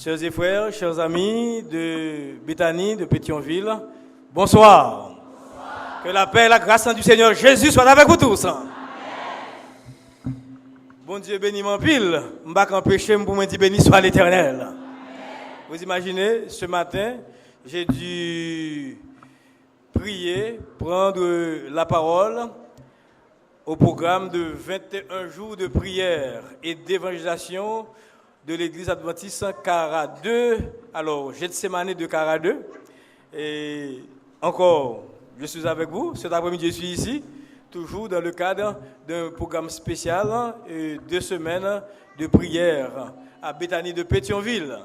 Chers et frères, chers amis de Béthanie, de Pétionville, bonsoir. Bonsoir. Que la paix et la grâce du Seigneur Jésus soient avec vous tous. Amen. Bon Dieu béni mon pile, je ne vais pas péché pour me dire béni soit l'Éternel. Amen. Vous imaginez, ce matin, j'ai dû prier, prendre la parole au programme de 21 jours de prière et d'évangélisation de l'église adventiste Cara 2, alors Gethsémani de Cara 2. Et encore, je suis avec vous. Cet après-midi, je suis ici, toujours dans le cadre d'un programme spécial, 2 semaines de prière à Béthanie de Pétionville.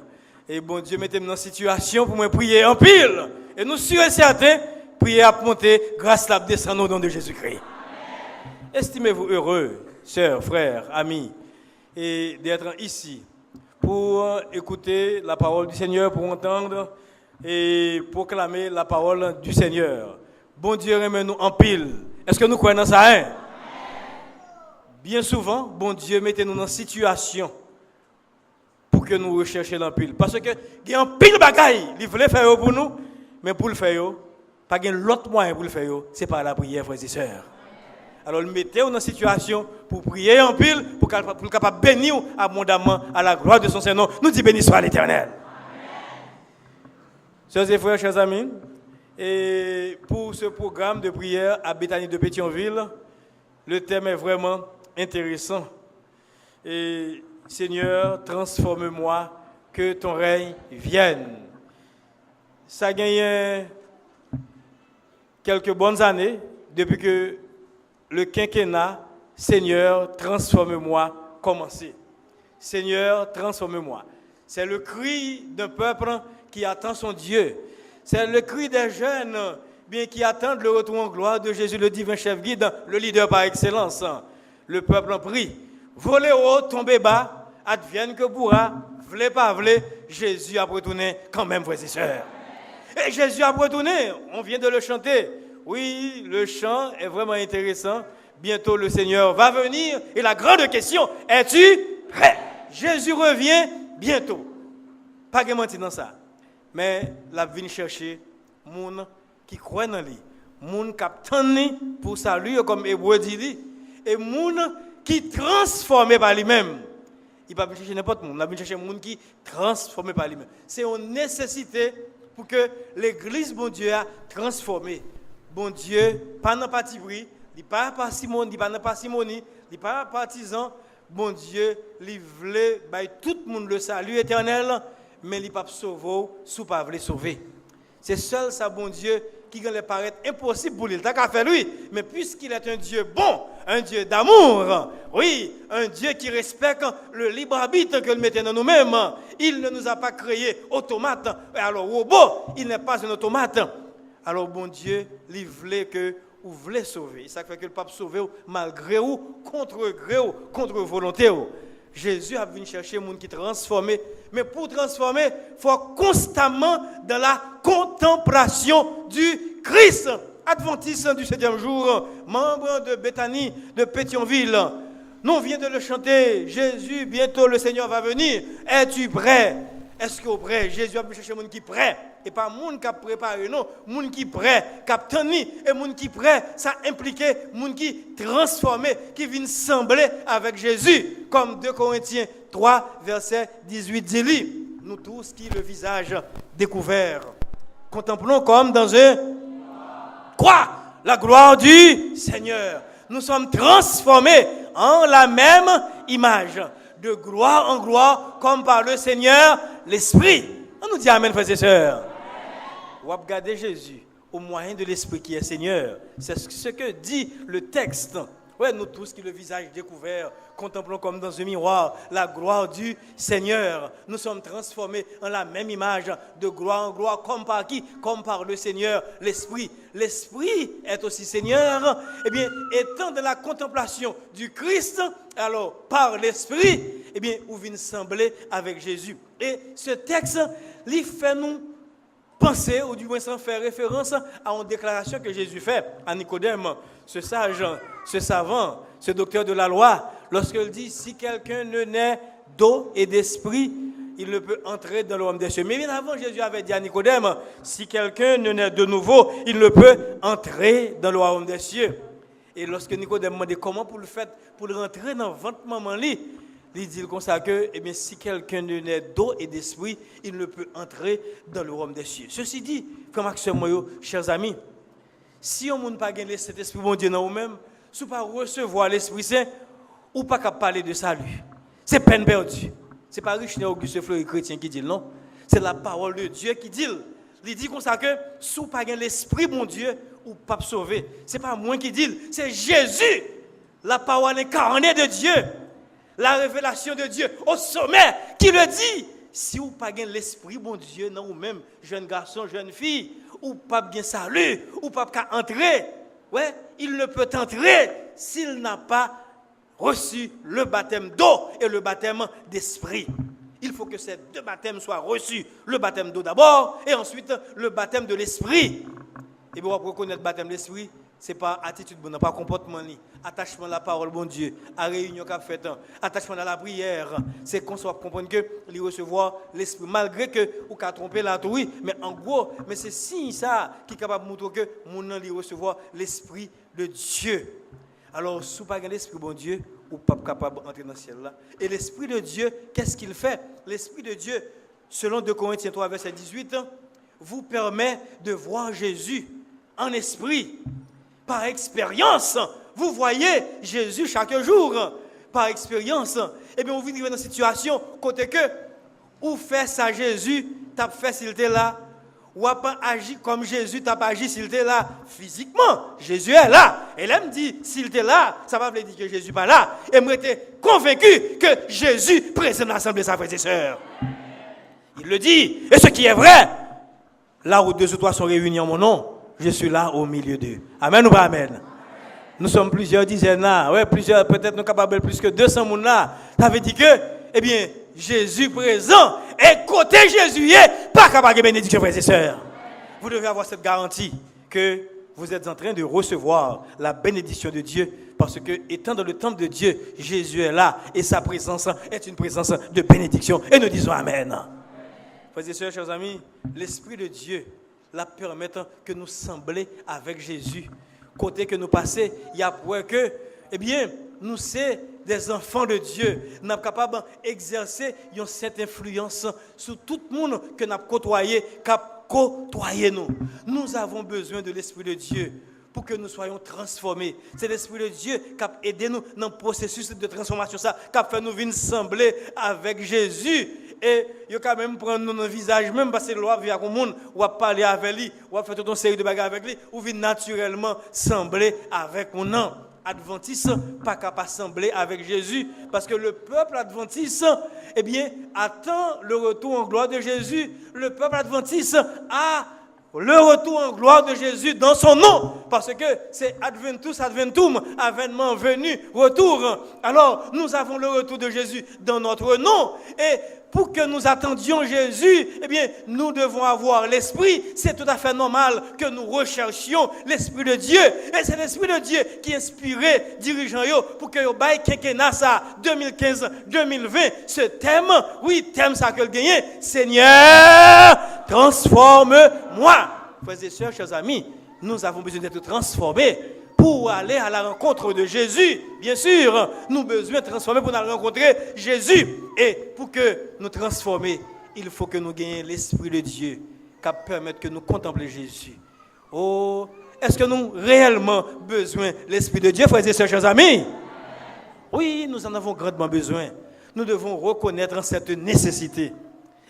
Et bon Dieu, mettez-moi dans situation pour me prier en pile. Et nous sûrs et certains, prier à monter grâce à la descendre au nom de Jésus-Christ. Estimez-vous heureux, sœurs, frères, amis, et d'être ici pour écouter la parole du Seigneur, pour entendre et proclamer la parole du Seigneur. Bon Dieu, remet-nous en pile. Est-ce que nous croyons dans ça, hein? Bien souvent, bon Dieu, mettez-nous dans situation pour que nous recherchions l'empile. Parce que il y a un pile bagaille, il voulait faire pour nous, mais pour le faire, pas de l'autre moyen pour le faire, c'est par la prière, frères et sœurs. Alors, mettez-vous dans une situation pour prier en pile, pour capable bénir abondamment à la gloire de son Seigneur. Nous disons béni soit l'Éternel. Chers et frères, chers amis, et pour ce programme de prière à Béthanie de Pétionville, le thème est vraiment intéressant. Et Seigneur, transforme-moi, que ton règne vienne. Ça a gagné quelques bonnes années depuis que le quinquennat, Seigneur, transforme-moi, commencé. Seigneur, transforme-moi. C'est le cri d'un peuple qui attend son Dieu. C'est le cri des jeunes bien qui attendent le retour en gloire de Jésus, le divin chef guide, le leader par excellence. Le peuple en prie. Voler haut, tomber bas, advienne que pourra, v'lez pas v'lez, Jésus a retourné quand même, frères et sœurs. Et Jésus a retourné, on vient de le chanter. Oui, le chant est vraiment intéressant. Bientôt, le Seigneur va venir. Et la grande question, es-tu prêt? Jésus revient bientôt. Pas de mentir dans ça. Mais la vie chercher moun qui croit dans lui, moun qui attend pour saluer comme Hébreu dit, et moun qui transformé par lui-même. Il va chercher n'importe qui. Il va chercher moun qui transformé par lui-même. C'est une nécessité pour que l'Église, bon Dieu, a transformé. Bon Dieu, pas dans parti pris, il pas parcimonie, il pas dans parcimonie, il pas partisan. Bon Dieu, il voulait tout le monde le salut éternel, mais il pas sauver, sous pas voulait sauver. C'est seul ça, bon Dieu, qui va paraître impossible pour lui. T'as qu'à faire lui, mais puisqu'il est un Dieu bon, un Dieu d'amour, oui, un Dieu qui respecte le libre arbitre que nous mettons dans nous-mêmes, il ne nous a pas créé automate. Alors robot, il n'est pas un automate. Alors, bon Dieu, il voulait que vous voulez sauver. Ça fait que le pape sauve malgré vous, contre gré vous, contre volonté. Jésus a venu chercher les gens qui transforment. Mais pour transformer, il faut constamment dans la contemplation du Christ. Adventiste du 7e jour, membre de Béthanie, de Pétionville. Nous venons de le chanter. Jésus, bientôt le Seigneur va venir. Es-tu prêt? Est-ce que vous êtes prêt? Jésus a venu chercher les gens qui sont prêts. Et pas moun qui a préparé, non, moun qui prêt, qui a tenu, et moun qui prêt, ça implique moun qui transformé, qui vient sembler avec Jésus, comme 2 Corinthiens 3, verset 18 dit. Nous tous qui le visage découvert, contemplons comme dans un quoi? La gloire du Seigneur. Nous sommes transformés en la même image, de gloire en gloire, comme par le Seigneur, l'Esprit. On nous dit amen, frères et sœurs. Ou regarder Jésus au moyen de l'Esprit qui est Seigneur. C'est ce que dit le texte. Ouais, nous tous qui le visage découvert, contemplons comme dans un miroir la gloire du Seigneur. Nous sommes transformés en la même image, de gloire en gloire, comme par qui? Comme par le Seigneur, l'Esprit. L'Esprit est aussi Seigneur. Eh bien, étant dans la contemplation du Christ, alors par l'Esprit, eh bien, vous venez sembler avec Jésus. Et ce texte, il fait nous penser, ou du moins sans faire référence à une déclaration que Jésus fait à Nicodème, ce sage, ce savant, ce docteur de la loi, lorsqu'il dit, si quelqu'un ne naît d'eau et d'esprit, il ne peut entrer dans le royaume des cieux. Mais bien avant, Jésus avait dit à Nicodème, si quelqu'un ne naît de nouveau, il ne peut entrer dans le royaume des cieux. Et lorsque Nicodème demandait comment pour le faire, pour rentrer dans le ventre maman, il dit comme ça que, eh bien, si quelqu'un ne naît d'eau et d'esprit, il ne peut entrer dans le royaume des cieux. Ceci dit, frères Maxime, chers amis, si on n'a pas gagné cet esprit bon Dieu dans vous-même, si vous ne pas recevoir l'Esprit Saint, ou pas qu'à parler de salut. C'est peine perdue. Ce n'est pas Richelieu Auguste Fleury chrétien qui dit non. C'est la parole de Dieu qui dit. Il dit comme ça que si vous n'avez pas l'esprit, mon Dieu, ou pas sauver. Ce n'est pas moi qui dis, c'est Jésus, la parole incarnée de Dieu, la révélation de Dieu au sommet qui le dit. Si vous n'avez pas l'esprit, mon Dieu, non vous-même, jeune garçon, jeune fille, ou pas bien salut, ou pas entrer, ouais, il ne peut entrer s'il n'a pas reçu le baptême d'eau et le baptême d'esprit. Il faut que ces deux baptêmes soient reçus. Le baptême d'eau d'abord et ensuite le baptême de l'esprit. Et pour reconnaître le baptême de l'esprit, ce n'est pas attitude bonne, pas comportement, attachement à la parole, bon Dieu, à réunion qu'a fait, attachement à la prière. C'est qu'on soit comprendre que il recevoir l'esprit, malgré que ou qu'a trompé la oui, mais en gros, mais c'est signe ça qui est capable de montrer que mon nom recevoir l'esprit de Dieu. Alors, si vous n'avez pas l'esprit bon Dieu, vous n'êtes pas capable d'entrer dans le ciel là. Et l'esprit de Dieu, qu'est-ce qu'il fait? L'esprit de Dieu, selon 2 Corinthiens 3, verset 18, vous permet de voir Jésus en esprit. Par expérience, vous voyez Jésus chaque jour. Par expérience, eh bien, vous vivez dans une situation côté que, vous faites ça Jésus, tu as fait s'il était là. Ou pas agir comme Jésus, tu n'as pas agi s'il était là physiquement. Jésus est là. Et là, me dit, s'il était là, ça va dire que Jésus n'est pas là. Et moi, j'étais convaincu que Jésus présente l'assemblée de sa frères et sœurs. Il le dit. Et ce qui est vrai, là où 2 ou 3 sont réunis en mon nom, je suis là au milieu d'eux. Amen ou pas amen? Nous sommes plusieurs dizaines là. Ouais, plusieurs, peut-être nous capables plus que 200 personnes là. Ça veut dire que, eh bien, Jésus présent et côté Jésus est pas capable de bénédiction, frères et sœurs. Vous devez avoir cette garantie que vous êtes en train de recevoir la bénédiction de Dieu parce que étant dans le temple de Dieu, Jésus est là et sa présence est une présence de bénédiction. Et nous disons Amen. Frères et sœurs, chers amis, l'Esprit de Dieu la permet que nous sembler avec Jésus. Côté que nous passons, il y a pour que, eh bien, nous sommes des enfants de Dieu. Nous sommes capables d'exercer cette influence sur tout le monde que nous avons côtoyé, nous. Nous avons besoin de l'Esprit de Dieu pour que nous soyons transformés. C'est l'Esprit de Dieu qui a aidé nous dans le processus de transformation, qui a fait nous venir sembler avec Jésus. Et il quand même prendre nos visages, même parce que l'on vient avec le monde, ou à parler avec lui, ou à faire toute une série de bagages avec lui, ou vient naturellement sembler avec mon nom. Adventiste, pas capable de sembler avec Jésus, parce que le peuple adventiste, eh bien, attend le retour en gloire de Jésus. Le peuple adventiste a le retour en gloire de Jésus dans son nom, parce que c'est Adventus Adventum, avènement venu, retour. Alors, nous avons le retour de Jésus dans notre nom, et pour que nous attendions Jésus, eh bien, nous devons avoir l'Esprit. C'est tout à fait normal que nous recherchions l'Esprit de Dieu. Et c'est l'Esprit de Dieu qui inspirait dirigeants pour que vous bail quinquennat ça 2015-2020. Ce thème, oui, thème ça que le gagné. Seigneur, transforme-moi. Frères et sœurs, chers amis, nous avons besoin d'être transformés pour aller à la rencontre de Jésus. Bien sûr, nous avons besoin de transformer pour aller rencontrer Jésus. Et pour que nous transformer, il faut que nous gagnions l'Esprit de Dieu qui permette que nous contemplions Jésus. Oh, est-ce que nous avons réellement besoin de l'Esprit de Dieu, frères et sœurs, chers amis? Oui, nous en avons grandement besoin. Nous devons reconnaître cette nécessité.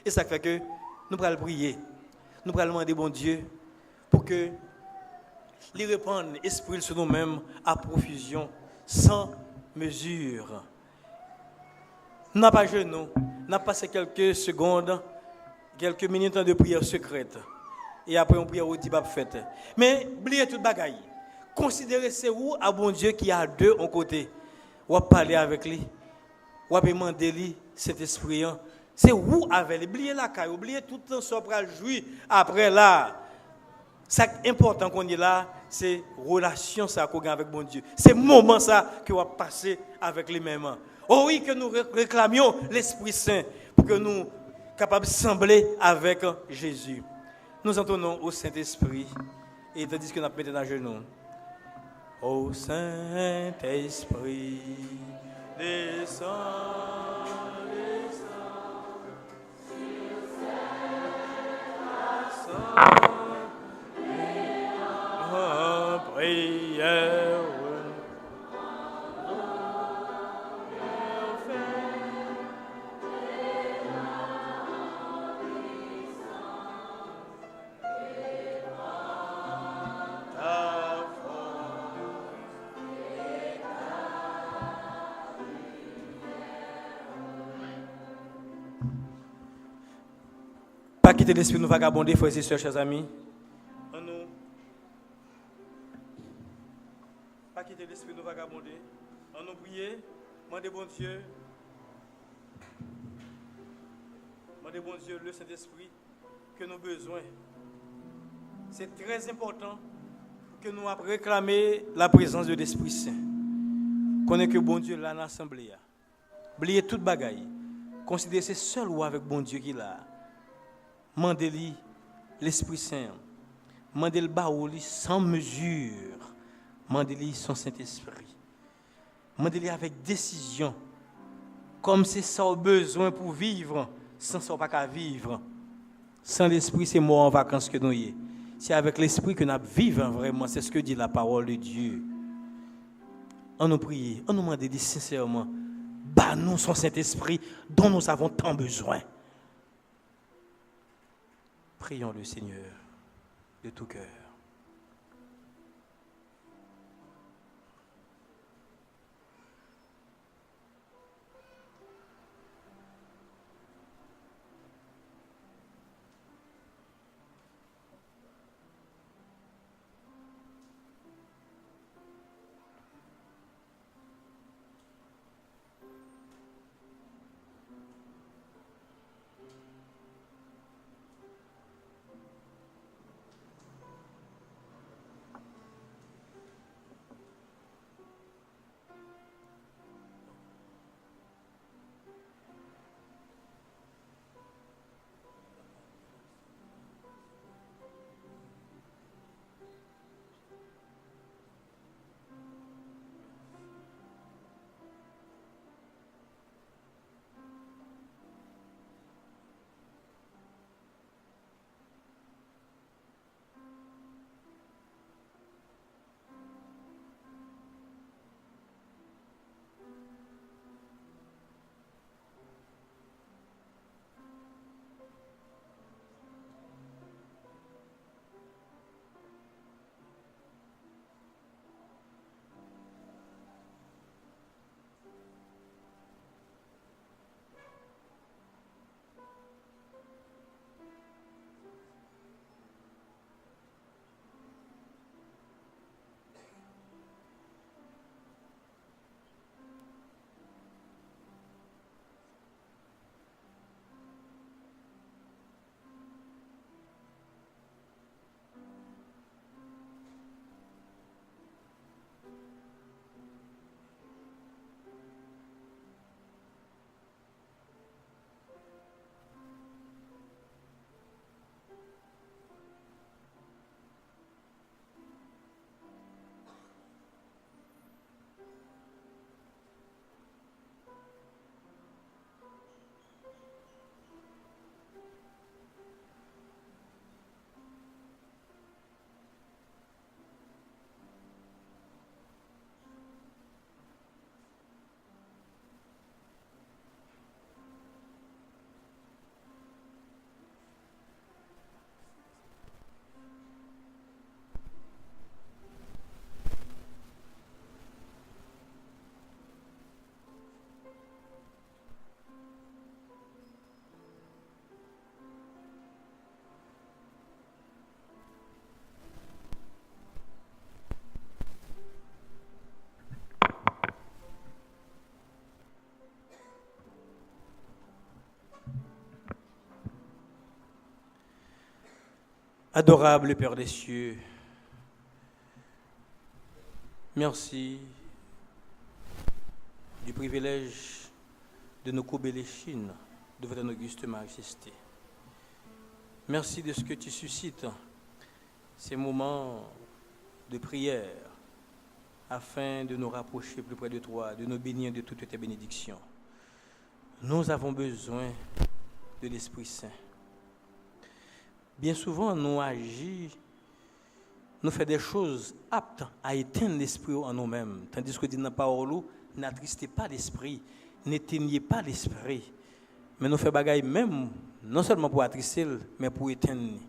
Et ça fait que nous allons prier. Nous allons demander bon Dieu pour que les répandre l'esprit sur nous-mêmes à profusion, sans mesure. Nous n'avons pas jeûné, nous avons passé quelques secondes, quelques minutes de prière secrète. Et après, on prie au dimanche fête. Mais, oubliez toute bagaille. Considérez c'est où à bon Dieu qui a deux en côté. Ou à parler avec lui, ou à demander lui cet esprit. C'est où avec lui. Oubliez la caille, oubliez tout le temps sobre à jouir après là. C'est important qu'on est là, c'est relation ça qu'on a avec bon Dieu. C'est moment ça que va passer avec lui-même. Oh oui, que nous réclamions l'Esprit Saint pour que nous capable de sembler avec Jésus. Nous entonnons au Saint-Esprit et tandis que nous mettons à genoux. Ô Saint-Esprit, descends, en prière. Pas quitter l'esprit nous vagabonder, frères et sœurs, chers amis. Pas quitter l'esprit nous vagabonder. On nous prier, demandez bon Dieu. Demandez bon Dieu le Saint-Esprit que nous avons besoin. C'est très important que nous réclamer la présence de l'Esprit Saint. Connaissez que bon Dieu là dans l'assemblée. Oubliez toute bagaille. Considérez c'est seul ou avec bon Dieu qu'il a. Mandez-lui l'Esprit Saint. Mandez-le baouli sans mesure. Mandez-lui son Saint-Esprit. Mandez-lui avec décision. Comme c'est ça au besoin pour vivre, sans ça pas qu'à vivre. Sans l'Esprit, c'est mort en vacances que nous y est. C'est avec l'Esprit que nous vivons vraiment. C'est ce que dit la parole de Dieu. On nous prie, on nous demande sincèrement, bah nous son Saint-Esprit dont nous avons tant besoin. Prions le Seigneur de tout cœur. Adorable Père des cieux, merci du privilège de nous couper les chines de votre auguste majesté. Merci de ce que tu suscites, ces moments de prière, afin de nous rapprocher plus près de toi, de nous bénir de toutes tes bénédictions. Nous avons besoin de l'Esprit Saint. Bien souvent, nous agissons, nous faisons des choses aptes à éteindre l'Esprit en nous-mêmes. Tandis que dit dans la parole, n'attristez pas l'Esprit, n'éteignez pas l'Esprit. Mais nous faisons des choses même, non seulement pour attrister, mais pour éteindre.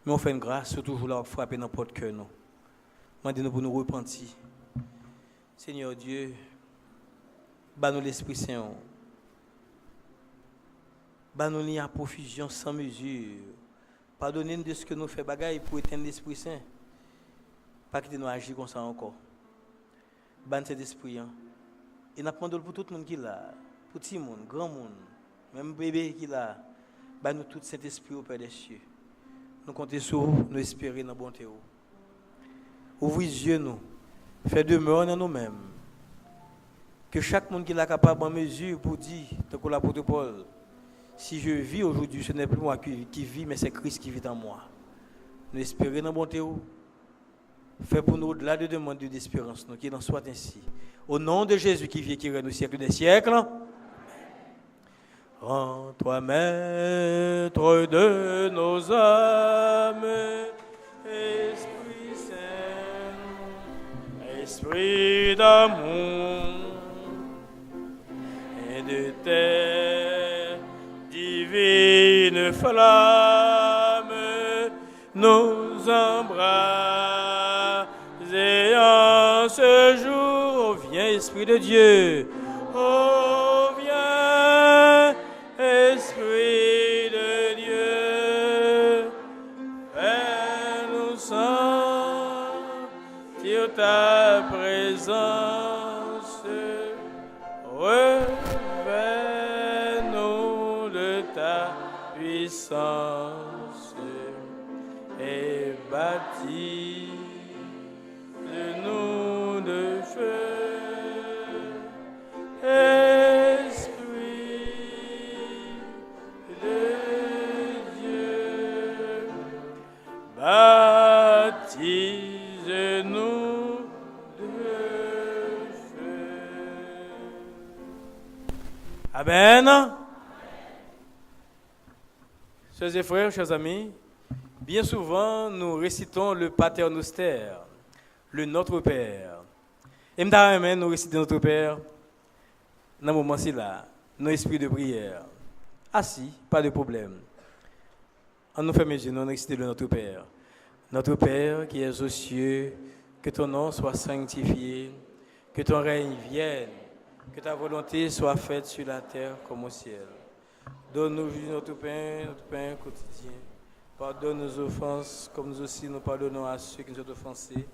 Mais on fait une grâce, toujours là, frapper dans notre cœur. Demandez-nous pour nous repentir. Seigneur Dieu, donne-nous l'Esprit Saint. Donne-nous à profusion sans mesure. Pardonnez-nous de ce que nous faisons bagaille pour éteindre l'Esprit Saint. Pas quitter nous agir comme ça encore. Ban cet esprit. Et nous demandons pour tout le monde qui est là, pour petit monde, grand monde, même bébé qui est là, ban nous tout cet esprit au Père des cieux. Nous comptons sur vous, nous espérons dans la bonté. Ouvrez les yeux, nous. Faites demeure en nous-mêmes. Que chaque monde qui est capable en mesure pour dire, tant que l'apôtre Paul, si je vis aujourd'hui, ce n'est plus moi qui vis, mais c'est Christ qui vit en moi. Nous espérons dans la bonté. Fais pour nous au-delà de demande d'espérance, nous qu'il en soit ainsi. Au nom de Jésus qui vit et qui règne au siècle des siècles. Rends-toi maître de nos âmes, Esprit Saint, Esprit d'amour et de tes divines flammes, nous embrasse et en ce jour, viens Esprit de Dieu, oh viens Esprit de Dieu, fais-nous sentir ta présence, revêt-nous de ta puissance et baptise-nous de feu. Baptise-nous de feu. Amen. Chers et frères, chers amis, bien souvent nous récitons le Pater Noster, le Notre Père. Et maintenant, nous récitons Notre Père dans le moment-ci là, nos esprits de prière. Assis, pas de problème. On nous fait mesure, nous récitons le Notre Père. Notre Père qui es aux cieux, que ton nom soit sanctifié, que ton règne vienne, que ta volonté soit faite sur la terre comme au ciel. Donne-nous aujourd'hui notre pain quotidien. Pardonne nos offenses comme nous aussi nous pardonnons à ceux qui nous ont offensés.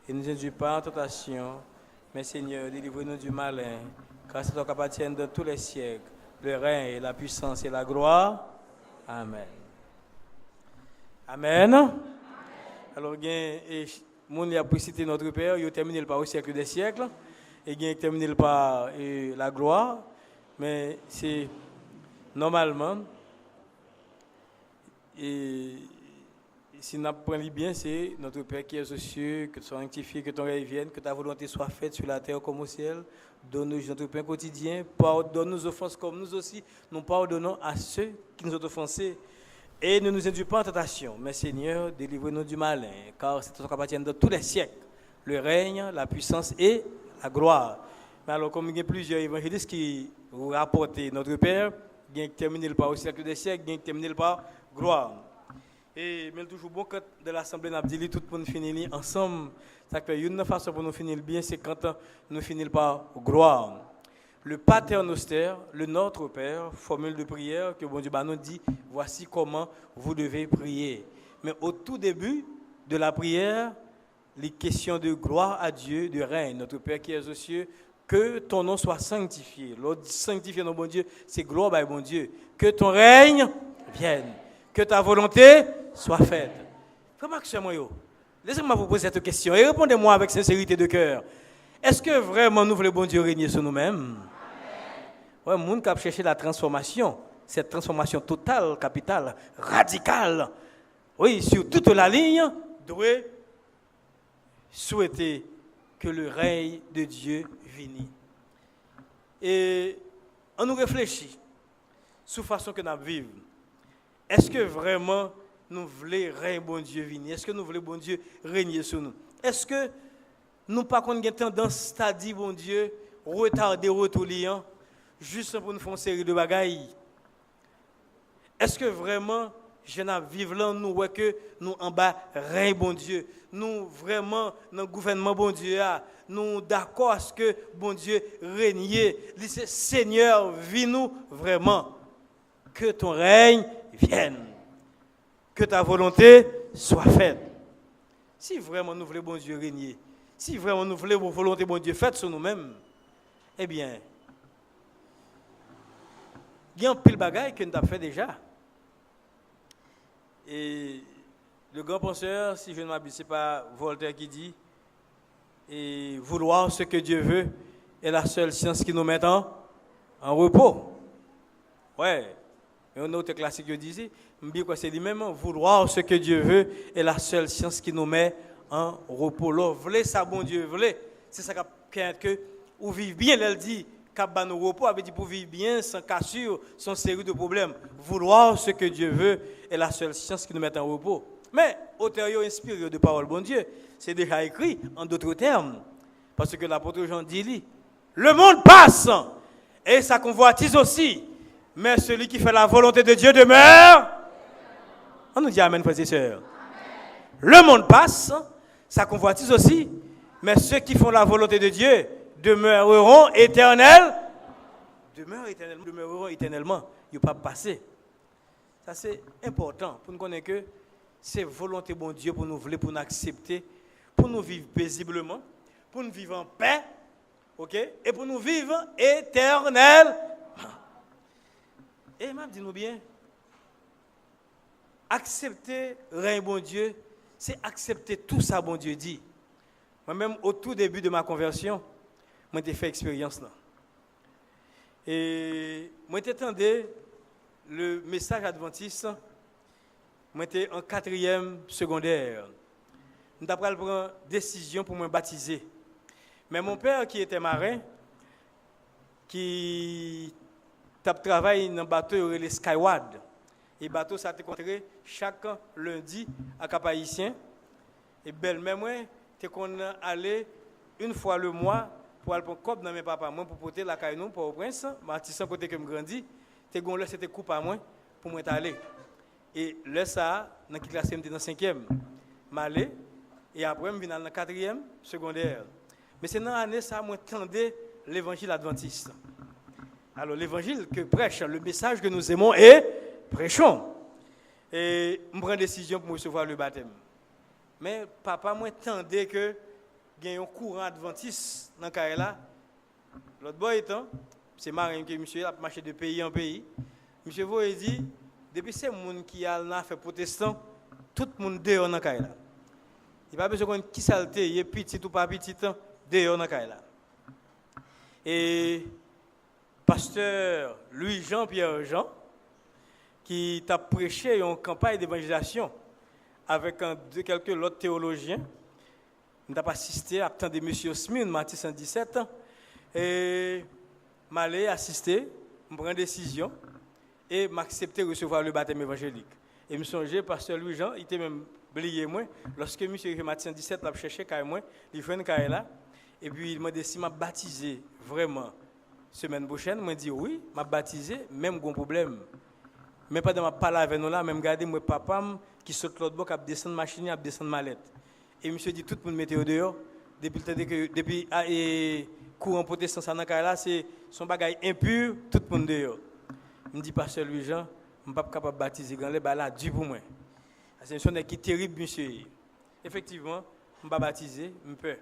Et ne nous induis pas en tentation, mais Seigneur, délivre-nous du malin, car c'est toi qui appartiens dans tous les siècles, le règne, la puissance et la gloire. Amen. Amen. Alors, il y a qui a cité notre Père, il a terminé par au siècle des siècles, et il a terminé par la gloire, mais c'est normalement, et si nous apprenons bien, c'est notre Père qui est aux cieux, que tu sois sanctifié, que ton règne vienne, que ta volonté soit faite sur la terre comme au ciel. Donne-nous notre pain quotidien, pardonne nos offenses comme nous aussi, nous pardonnons à ceux qui nous ont offensés. Et ne nous induis pas en tentation, mais Seigneur, délivre-nous du malin, car c'est toi qui appartient dans tous les siècles, le règne, la puissance et la gloire. Mais alors, comme il y a plusieurs évangélistes qui rapportent notre Père, il y a terminé par au siècle des siècles, il y a terminé par gloire. Et mais toujours bon quand de l'assemblée n'a dit tout le monde finit ensemble. Ça fait une façon pour nous finir bien, c'est quand nous finissons par gloire. Le Pater Noster, le Notre Père, formule de prière que bon Dieu nous dit, voici comment vous devez prier. Mais au tout début de la prière, les questions de gloire à Dieu, de règne, notre Père qui est aux cieux, que ton nom soit sanctifié. L'autre sanctifié, notre bon Dieu, c'est gloire à bon Dieu. Que ton règne vienne, que ta volonté soit faite. Laissez-moi vous poser cette question et répondez-moi avec sincérité de cœur. Est-ce que vraiment nous voulons bon Dieu régner sur nous-mêmes? Ouais, monde qui a cherché la transformation, cette transformation totale, capitale, radicale. Oui, sur toute la ligne, doit souhaiter que le règne de Dieu vienne. Et on nous réfléchit sur la façon que nous vivons. Est-ce que vraiment nous voulons règne bon Dieu venir? Est-ce que nous voulons bon Dieu régner sur nous? Est-ce que nous pas qu'on a tendance à dire bon Dieu retarder retour liant juste pour nous faire une série de bagailles? Est-ce que vraiment je n'ai vivre là nous ouais que nous en bas règne bon Dieu? Nous vraiment dans le gouvernement bon Dieu nous d'accord à ce que bon Dieu règne. Dit Seigneur, vis nous vraiment que ton règne vienne. Que ta volonté soit faite. Si vraiment nous voulons bon Dieu régner, si vraiment nous voulons volonté bon Dieu faite sur nous-mêmes, eh bien, il y a un pile bagaille que nous avons fait déjà. Et le grand penseur, si je ne m'abuse, ce n'est pas Voltaire qui dit, et vouloir ce que Dieu veut est la seule science qui nous met en repos. Ouais. Et un autre classique qui disait, c'est lui-même, vouloir ce que Dieu veut est la seule science qui nous met en repos. Là, voulez ça, bon Dieu, voulez. C'est ça que ou vivre bien, elle dit, qu'à nous repos, avait dit pour vivre bien, sans cassure, sans série de problèmes. Vouloir ce que Dieu veut est la seule science qui nous met en repos. Mais, auteur inspiré de parole, bon Dieu, c'est déjà écrit en d'autres termes. Parce que l'apôtre Jean dit, le monde passe, et sa convoitise aussi. Mais celui qui fait la volonté de Dieu demeure. On nous dit amen, frères et sœurs. Le monde passe, sa convoitise aussi. Mais ceux qui font la volonté de Dieu demeureront éternellement. Demeureront éternellement. Ils ne vont pas passer. Ça, c'est important pour nous connaître que c'est volonté de Dieu pour nous voler, pour nous accepter, pour nous vivre paisiblement, pour nous vivre en paix, ok, et pour nous vivre éternellement. Et m'a dit nous bien, accepter règne bon Dieu, c'est accepter tout ça bon Dieu dit. Moi-même, au tout début de ma conversion, moi j'ai fait expérience là. Et moi j'ai entendu le message adventiste, moi j'étais en 4e secondaire. Nous avons pris une décision pour me baptiser. Mais mon père qui était marin, qui travaille dans un bateau, le Skyward. Et le bateau, ça a été rencontré chaque lundi à Cap-Haïtien. Et belle-mère, moi, qu'on allait une fois le mois pour aller prendre cop dans mes papas, moi, pour porter la caille pour au prince, Martissan, côté que je grandis, c'était coupe à moi pour moi aller. Et là, ça, dans la classe, j'étais dans 5e. M'aller, et après, je viens dans la 4e secondaire. Mais c'est dans l'année, ça, moi, tendais l'évangile adventiste. Alors, l'évangile que prêche, le message que nous aimons et prêchons. Et je prends une décision pour recevoir le baptême. Mais papa, moi, tendais que il y a un courant adventiste dans le cas là. L'autre boy étant, c'est marin que monsieur a marché de pays en pays. Monsieur Voye dit, depuis ces gens qui a fait protestant, tout le monde dehors dans le cas là. Il n'y a pas besoin de qui saleté, il est petit ou pas petit, dehors dans le cas là. Et pasteur Louis-Jean-Pierre Jean, qui t'a prêché une campagne d'évangélisation avec quelques autres théologiens. Nous avons assisté à attendre M. Smith, Matthieu 117, et m'aller assister, me prendre une décision et m'accepter de recevoir le baptême évangélique. Et me songeais, pasteur Louis-Jean, il était même oublié moi, lorsque M. Matthieu 117 l'a cherché, il fait une carrière là, et puis il m'a dit si m'a baptisé vraiment. Semaine prochaine, moi dit oui, m'a baptisé, même gros problème. Mais pas de ma parler avec nous là, même garder moi papa qui saute l'autre bord, qui descend machine, qui descend mallette. Et monsieur dit tout le monde mettait au dehors depuis courant protestant ça dans là, c'est son bagage impur, tout le monde dehors. Me dit pasteur Louis-Jean, je ne suis pas capable de baptiser grand les là Dieu pour moi. C'est une chose qui est terrible monsieur. Effectivement, je ne pas baptiser, je peur.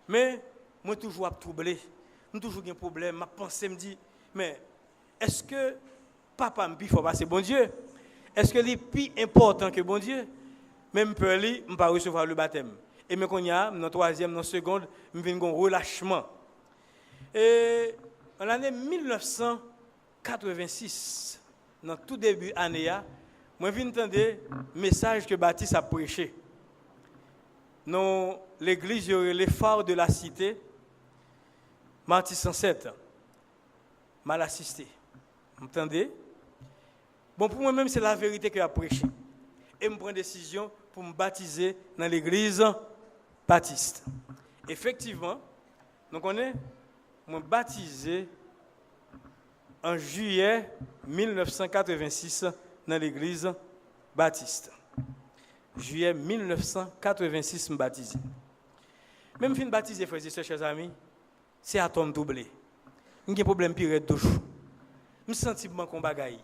Mais moi toujours troublé. Nous toujours un problème, ma pensée me dit, mais est-ce que papa me dit faut passer bon Dieu? Est-ce que c'est plus important que bon Dieu? Même peur je ne pas recevoir le baptême. Et mais quand il y a dans 3e, dans 2e, je viens un relâchement. Et en l'année 1986, dans tout début année, moi je viens entendre le message que Baptiste a prêché. Dans l'église, il y aurait les phares de la cité, mardi 107, mal assisté. Vous entendez? Bon, pour moi-même, c'est la vérité que j'ai prêché. Et je prends une décision pour me baptiser dans l'église baptiste. Effectivement, donc on est baptisé en juillet 1986 dans l'église baptiste. Juillet 1986, je me baptisé. Même si je me baptisé, frères et sœurs, chers amis, c'est atome doublé. Il y a un problème pire de toujours. Je me sens comme bagaille.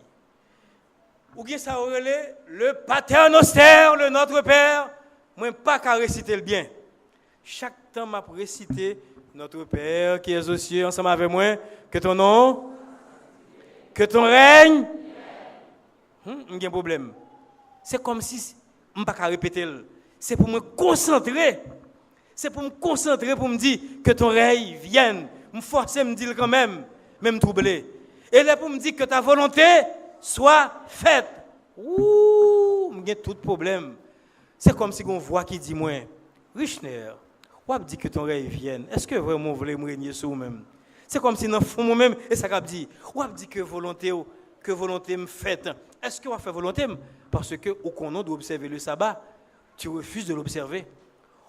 Ou bien ça aurait le paternoster, le Notre Père, moi pas qu'à réciter le bien. Chaque temps m'a récité Notre Père qui est aux cieux ensemble avec moi, que ton nom, que ton règne. Il y a un problème. C'est comme si je ne pas qu'à répéter. C'est pour me concentrer. C'est pour me concentrer pour me dire que ton règne vienne. Me forcer me dire quand même troubler. Et là pour me dire que ta volonté soit faite. Ouh, il y a tout problème. C'est comme si on voit qui dit moi, Richner, ou dit que ton règne vienne. Est-ce que vraiment vous voulez me régner sur vous-même? C'est comme si dans le fond moi-même, et ça a dit, ou dit que volonté me faite. Est-ce que vous fait volonté? Parce que ou qu'on doit observer le sabbat, tu refuses de l'observer.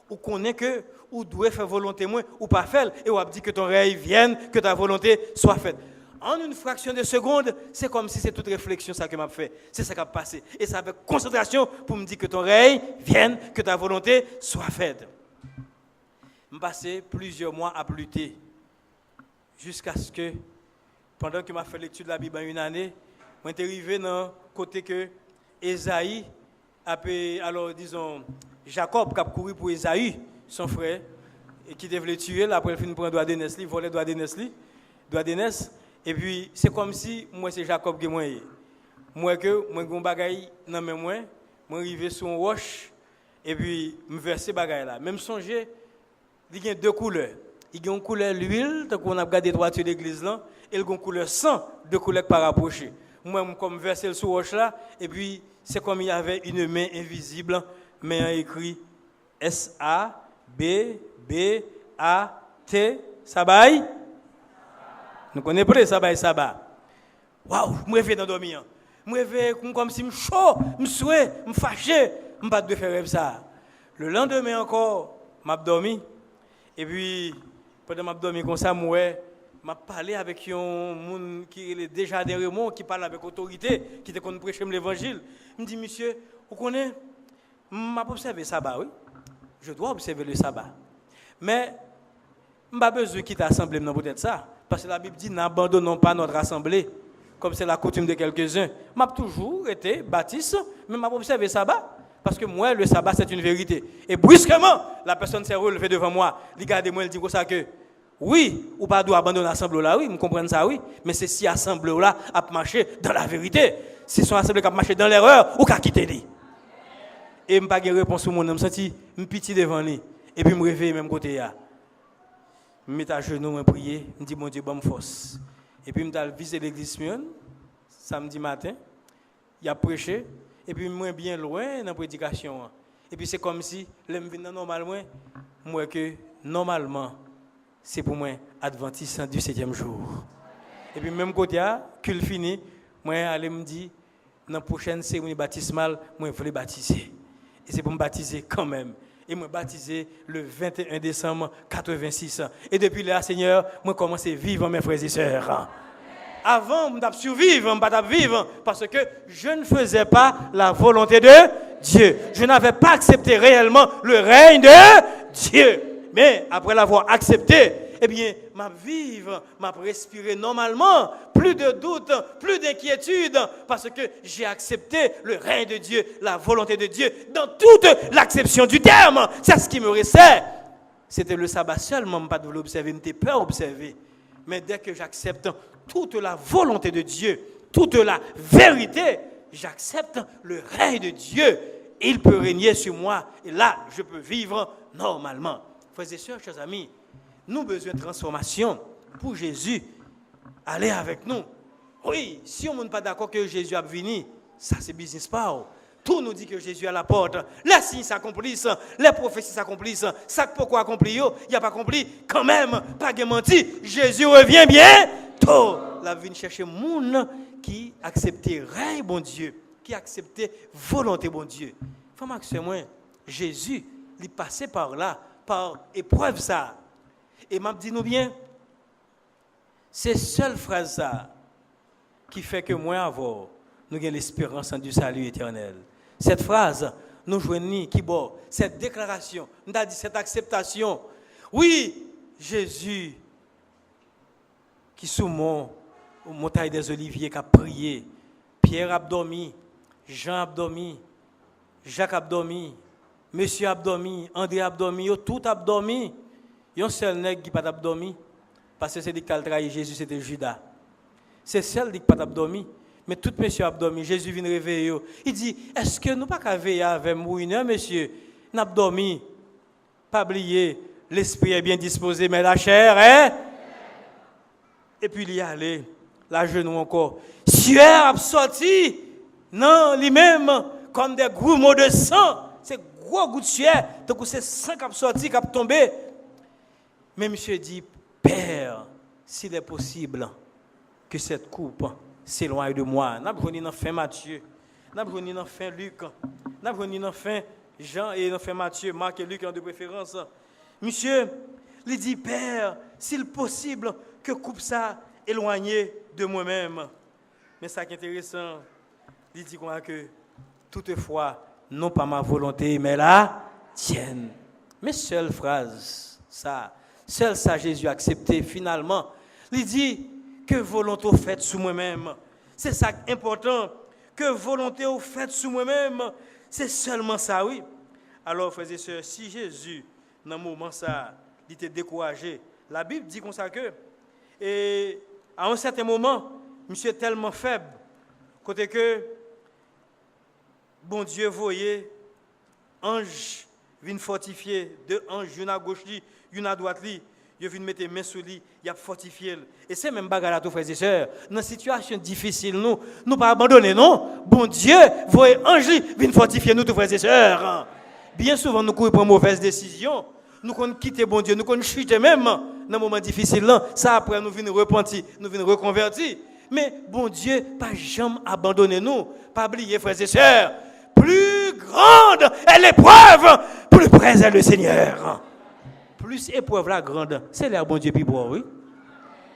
Ou qu'on est que ou doit faire volonté moi ou pas faire, et ou dit que ton règne vienne, que ta volonté soit faite. En une fraction de seconde, c'est comme si c'est toute réflexion ça que m'a fait. C'est ça qui a passé. Et ça avec concentration pour me dire que ton règne vienne, que ta volonté soit faite. Je passé plusieurs mois à lutter. Jusqu'à ce que, pendant que je fait l'étude de la Bible en une année, je suis arrivé dans le côté que Esaïe, alors disons, Jacob qui a couru pour Esaïe, son frère, et qui devait le tuer, après il finit pour un doigt d'aînesse, il volait doigt d'aînesse. Et puis, c'est comme si moi, c'est Jacob qui est moi. Moi, j'ai un bagage dans mes mains, je suis arrivé sur un roche, et puis, je verse ce bagage là. Même songer, il y a deux couleurs. Il y a une couleur l'huile, tant qu'on a regardé droit de l'église là, et il y a une couleur sang, deux couleurs par rapprocher. Moi, comme verser sur roche là, et puis, c'est comme il y avait une main invisible, mais écrit S-A-B-B-A-T, ça baille. Nous connaissons pas ça baille sabbat. Waouh, je me réveille dans dormir. Je me réveille comme si je suis chaud, je suis souhait, je suis fâché, je ne peux pas faire ça. Le lendemain encore, je dormi. Et puis, pendant que je dormi comme ça, je parlé avec un monde qui est déjà des Raymond, qui parle avec autorité, qui te connaît prêcher l'évangile. Je me dis, monsieur, vous connaissez, je n'ai pas observé le sabbat, oui. Je dois observer le sabbat. Mais, je n'ai pas besoin de quitter l'assemblée, peut-être ça. Parce que la Bible dit, n'abandonnons pas notre assemblée, comme c'est la coutume de quelques-uns. Je n'ai toujours été baptiste, mais je n'ai pas observé le sabbat. Parce que moi, le sabbat, c'est une vérité. Et brusquement, la personne s'est relevée devant moi. Regardez-moi, elle dit comme ça que, oui, ou pas doit abandonner l'assemblée là, oui, vous comprenez ça, oui. Mais c'est si l'assemblée là a marché dans la vérité. Si son assemblée a marché dans l'erreur, ou qu'a quitté lui. Et je n'ai pas de réponse au monde, je me sens un petit devant lui. Et puis je me réveille même côté là. Je me mets à genoux, je prie, je dis, mon Dieu, bonne force. Et puis je me visiter l'église samedi matin, il a prêché, et puis je suis bien loin dans la prédication. Et puis c'est comme si, je viens normalement, moi que normalement, c'est pour moi adventiste du 7e jour. Et puis même côté là, qu'il finit, moi aller me dire dans la prochaine cérémonie baptismale, moi je veux baptiser. Et c'est pour me baptiser quand même. Et me baptiser le 21 décembre 86. Et depuis là, Seigneur, moi commence à vivre mes frères et sœurs. Avant, je survivre, je ne pas vivre parce que je ne faisais pas la volonté de Dieu. Je n'avais pas accepté réellement le règne de Dieu. Mais après l'avoir accepté, eh bien, ma vivre, ma respirer normalement, plus de doute, plus d'inquiétude, parce que j'ai accepté le règne de Dieu, la volonté de Dieu, dans toute l'acception du terme. C'est ce qui me restait. C'était le sabbat seulement, pas de l'observer, n'était pas observé. Mais dès que j'accepte toute la volonté de Dieu, toute la vérité, j'accepte le règne de Dieu. Il peut régner sur moi, et là, je peux vivre normalement. Frères et sœurs, chers amis, nous avons besoin de transformation pour Jésus. allez avec nous. Oui, si on n'est pas d'accord que Jésus a venu, ça c'est business pas. Tout nous dit que Jésus est à la porte. Les signes s'accomplissent, les prophéties s'accomplissent. Ça pourquoi accompli, il n'y a pas accompli. Quand même, pas de menti. Jésus revient bientôt. La vie chercher moun qui accepterait bon Dieu, qui acceptait volonté bon Dieu. Faut que moi, Jésus, il passait par là, par épreuve ça. Et m'a dit nous bien, c'est seule phrase ça qui fait que moi avoir nous avons l'espérance du salut éternel. Cette phrase, nous joignons qui bon, cette déclaration, nous avons dit cette acceptation. Oui, Jésus, qui sous montagne des Oliviers, qui a prié, Pierre a dormi, Jean a dormi, Jacques a dormi, Monsieur a dormi, André a dormi, tout a dormi. Il y a un seul nègre qui n'a pas dormi, parce que c'est lui qui a trahi Jésus, c'était Judas. C'est celle qui n'a pas dormi. Mais tout monsieur a dormi, Jésus vient réveiller. Il dit, est-ce que nous pas qu'à veiller avec nous une heure, monsieur? Nous avons dormi. Pas oublier, l'esprit est bien disposé, mais la chair est. Et puis il y allait, la genou encore. Sueur a sorti, non, lui-même, comme des grumeaux de sang. C'est gros goût de sueur, donc c'est sang qui a sorti, qui a tombé. Mais monsieur dit, Père, s'il est possible que cette coupe s'éloigne de moi. Nous avons dans fin Matthieu, nous avons dans fin Luc, nous avons dans fin Jean et dans fin Matthieu, Marc et Luc en de préférence. Monsieur, il dit, Père, s'il est possible que coupe ça éloigné de moi-même. Mais ça qui est intéressant, il dit que toutefois, non pas ma volonté, mais la tienne. Mais seule phrase, seul ça Jésus a accepté finalement. Il dit que volonté au fait sous moi-même. C'est ça qui est important. Que volonté au fait sous moi-même. C'est seulement ça, oui. Alors, frères et sœurs, si Jésus, dans ce moment ça, il était découragé, la Bible dit comme ça que, et à un certain moment, monsieur est tellement faible, côté que, bon Dieu voyait, ange, vient fortifier, deux anges, une à gauche, une à droite, il vient mettre les mains sur lui, il a fortifié. Et c'est même bagarre à tous frères et sœurs. Dans une situation difficile, nous pas abandonner, non? Bon Dieu, voyez ange, vient fortifier nous tous frères et sœurs. Bien souvent, nous courons pour une mauvaise décision. Nous qu'on quitter bon Dieu, nous qu'on chuter même dans un moment difficile là, ça après nous venons repentir, nous venons reconvertir. Mais bon Dieu, pas jamais abandonner nous, pas oublier frères et sœurs. Plus grande est l'épreuve, plus près est le Seigneur. Plus épreuve la grande, c'est l'air bon Dieu puis bon, oui.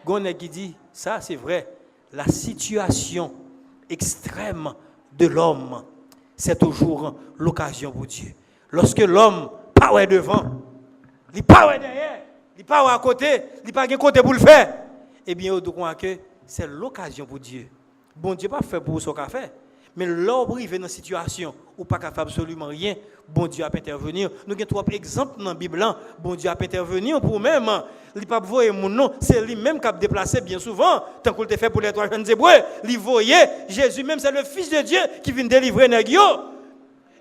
Gonne qui dit, ça c'est vrai, la situation extrême de l'homme, c'est toujours l'occasion pour Dieu. Lorsque l'homme part devant, il part derrière, il part à côté, il part à côté pour le faire, eh bien, on doit que c'est l'occasion pour Dieu. Bon Dieu pas fait pour ce qu'il a fait. Mais l'homme arrive dans une situation où pas capable absolument rien, bon Dieu a pu intervenir. Nous avons trois exemples dans la Bible. Bon Dieu a pu intervenir pour même. Il n'a pas voyé mon nom, c'est lui-même qui a déplacé bien souvent. Tant qu'il l'a fait pour les trois jeunes hébreux, il voyait Jésus même, c'est le Fils de Dieu qui vient délivrer les lions.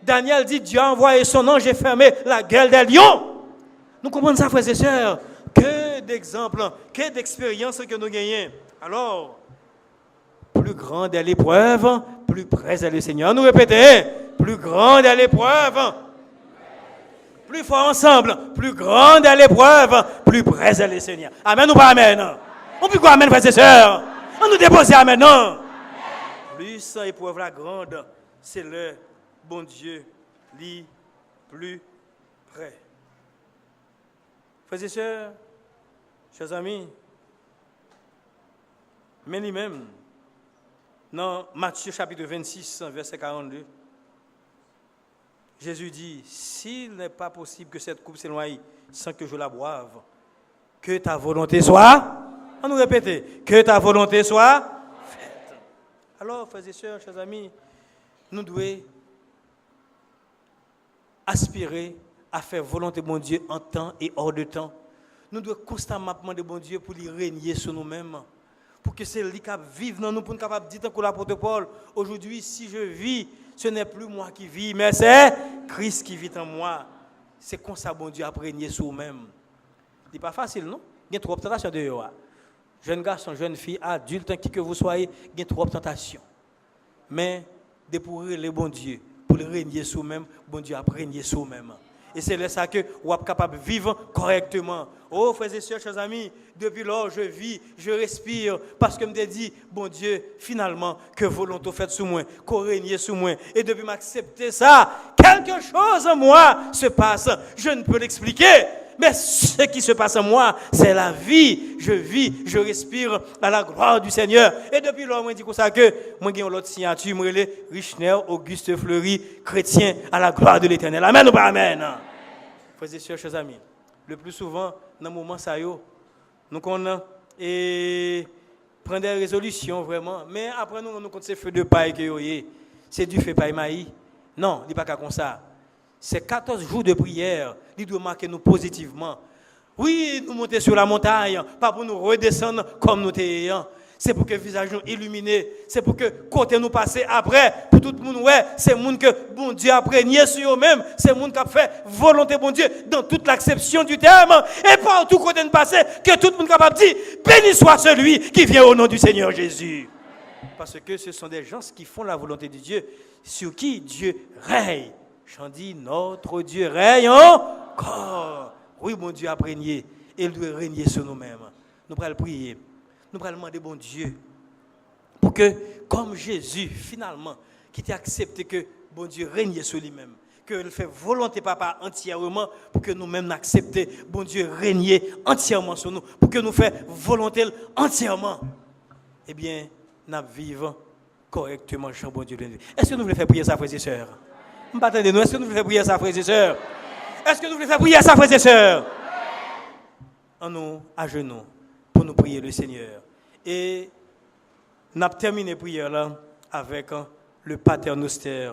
Daniel dit, Dieu a envoyé son ange et fermé la gueule des lions. Nous comprenons ça, frères et sœurs. Que d'exemples, que d'expériences que nous gagnons. Alors, plus grande est l'épreuve, plus près est le Seigneur. Nous répétons, plus grande est l'épreuve, plus fort ensemble, plus grande est l'épreuve, plus près est le Seigneur. Amen ou pas amen? On peut quoi amen, frères et sœurs? On nous dépose amen, non? Plus épreuve la grande, c'est le bon Dieu, lui, plus près. Frères et sœurs, chers amis, mais lui-même, dans Matthieu chapitre 26, verset 42, Jésus dit, s'il n'est pas possible que cette coupe s'éloigne sans que je la boive, que ta volonté soit, on nous répète, que ta volonté soit faite. Alors, frères et sœurs, chers amis, nous devons aspirer à faire volonté de mon Dieu en temps et hors de temps. Nous devons constamment demander bon Dieu pour lui régner sur nous-mêmes. Pour que c'est lui qui vive dans nous, pour nous capable de dire comme l'apôtre Paul, aujourd'hui, si je vis, ce n'est plus moi qui vis, mais c'est Christ qui vit en moi. C'est comme ça, bon Dieu, a régné sur nous-mêmes. Ce n'est pas facile, non? Il y a trop de tentation de Jeunes garçons, jeunes filles, adultes, qui que vous soyez, il y a trop de tentations. Mais, de pour le bon Dieu, pour le régner sur vous-même, bon Dieu a régné sur vous-même. Et c'est là ça que vous êtes capable de vivre correctement. Oh, frères et sœurs, chers amis, depuis lors, je vis, je respire, parce que je me dis, bon Dieu, finalement, que volonté faite sur moi, qu'on règne sur moi. Et depuis m'accepter ça, quelque chose en moi se passe. Je ne peux l'expliquer, mais ce qui se passe en moi, c'est la vie. Je vis, je respire à la gloire du Seigneur. Et depuis lors, moi, je dis comme ça que, moi, j'ai l'autre signature, moi, le Richner Auguste Fleury, chrétien, à la gloire de l'Éternel. Amen ou pas amen? Frères et sœurs, chers amis, le plus souvent, dans le moment ça nous connaissons et prendre des résolutions vraiment, mais après nous compte ces feux de paille que c'est du feu paille maïs. Non, il n'est pas comme ça. C'est 14 jours de prière, il doit marquer nous positivement. Oui, nous monter sur la montagne, pas pour nous redescendre comme nous étions. C'est pour que le visage nous illuminé. C'est pour que côté nous passer après. Pour tout le monde, ouais, c'est le monde que bon Dieu a prégné sur eux-mêmes. C'est le monde qui a fait volonté bon Dieu dans toute l'acception du terme. Et partout côté nous passer, que tout le monde capable de dire, béni soit celui qui vient au nom du Seigneur Jésus. Parce que ce sont des gens qui font la volonté de Dieu, sur qui Dieu règne. J'en dis, notre Dieu règne encore. Oui, mon Dieu a régné. Et il doit régner sur nous-mêmes. Nous allons prier. Nous allons demander, bon Dieu, pour que, comme Jésus, finalement, qui t'a accepté que, bon Dieu, règne sur lui-même, qu'il fait volonté, papa, entièrement, pour que nous-mêmes acceptions, bon Dieu, régner entièrement sur nous, pour que nous fassions volonté entièrement. Eh bien, nous vivons correctement, Jean, bon Dieu. Est-ce que nous voulons faire prier ça, frères et sœurs? Attendez-nous, est-ce que nous voulons faire prier ça, frères et sœurs? Est-ce que nous voulons faire prier ça, frères et sœurs? En nous, à genoux, pour nous prier le Seigneur. Et nous avons terminé la prière là avec le Pater Noster,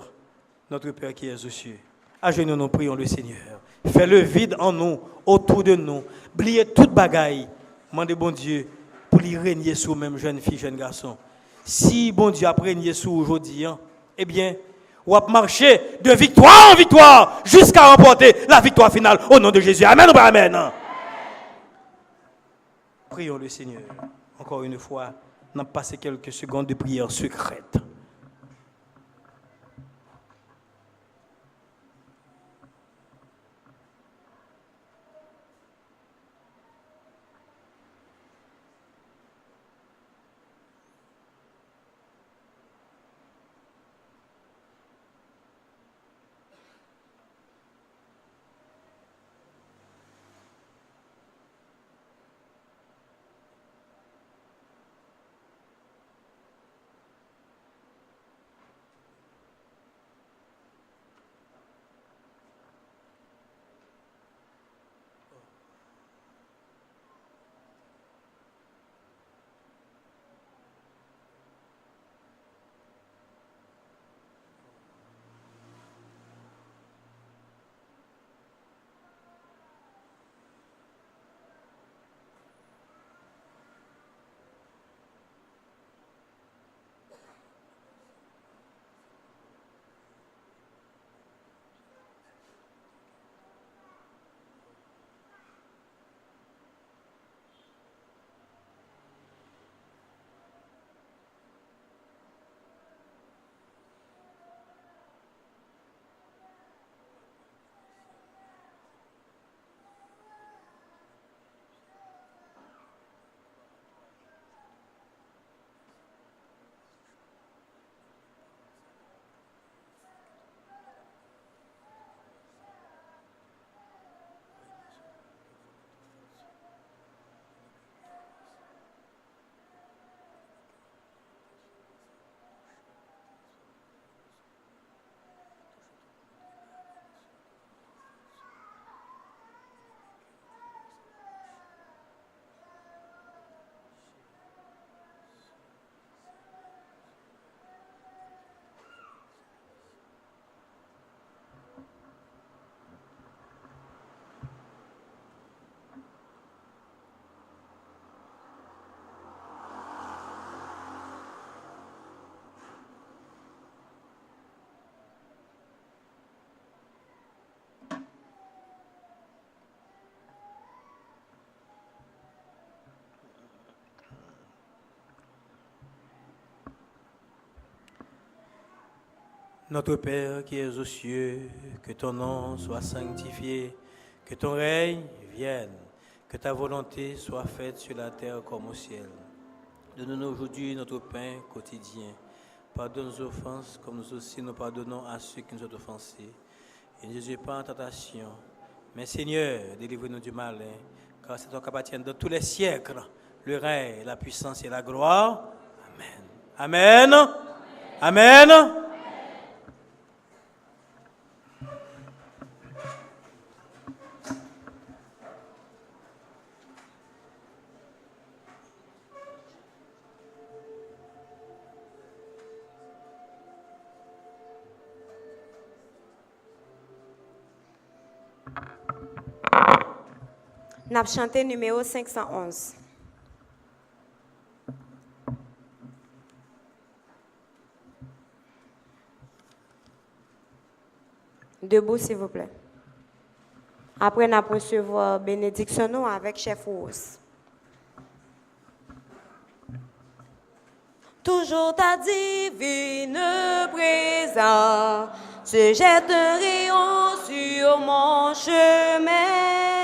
notre Père qui est aux cieux. À genoux, nous prions le Seigneur. Fais le vide en nous, autour de nous. Oubliez toute bagaille. Demandez bon Dieu pour lui régner sur même jeune fille, jeune garçon. Si bon Dieu a régné sur aujourd'hui, eh bien, on va marcher de victoire en victoire jusqu'à remporter la victoire finale au nom de Jésus. Amen ou pas amen? Prions le Seigneur. Encore une fois, nous avons passé quelques secondes de prière secrète. Notre Père qui es aux cieux, que ton nom soit sanctifié, que ton règne vienne, que ta volonté soit faite sur la terre comme au ciel. Donne-nous aujourd'hui notre pain quotidien. Pardonne nos offenses comme nous aussi nous pardonnons à ceux qui nous ont offensés. Et ne nous pas en tentation, mais Seigneur, délivre-nous du malin, car c'est toi qui appartient dans tous les siècles, le règne, la puissance et la gloire. Amen. Amen. Amen. Amen. N'a chanté numéro 511. Debout, s'il vous plaît. Après, nous allons recevoir bénédiction avec chef Rose. Toujours ta divine présence se jette un rayon sur mon chemin.